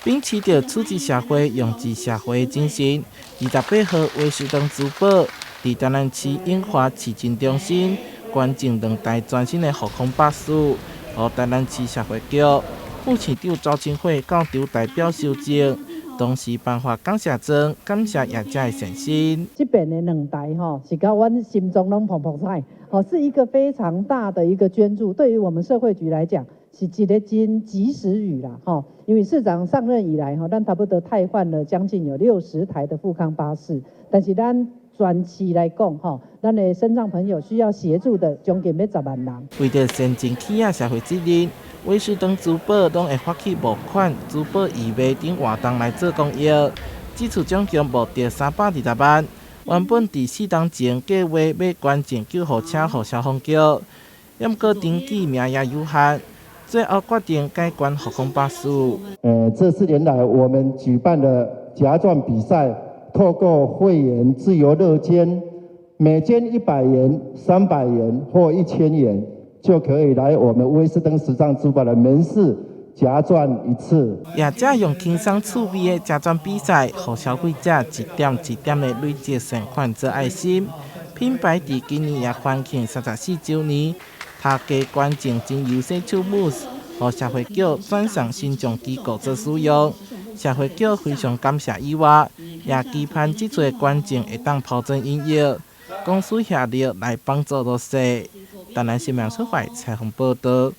秉持着促进社会、用智社会的精神，28号威士登珠宝伫台南市永华市政中心捐赠2台全新的航空巴士，予台南市社会局副市长周清惠到场代表收证。同时颁发感谢状，感谢业者的诚心。这边的2台是甲阮心中拢澎澎彩，是一个非常大的一个捐助，对于我们社会局来讲，是一个真及时雨啦，因为市长上任以来，咱差不多汰换了将近有60台的富康巴士，但是咱全市来讲，咱的身障朋友需要协助的将近要10万人。为着善尽企业社会责任，威士登珠宝拢会发起募款、珠宝义卖等活动来做公益。这次总共募得320万，原本伫4天前计划要捐赠救护车予消防局，不过登记名额有限，最后决定改捐航空巴士。这4年来，我们举办了夹钻比赛，透过会员自由乐捐，每捐100元、300元或1000元，就可以来我们威士登时尚珠宝的门市夹钻1次。业者用轻松趣味的夹钻比赛，予消费者一点一点的累积善款做爱心。品牌伫今年也欢庆34周年，他家捐赠真优生手母，予社会局转送新创机构做使用。社会局非常感谢以外，也期盼这次捐赠会当抛砖引玉，公司协力来帮助弱势。台南新闻出版采访报道。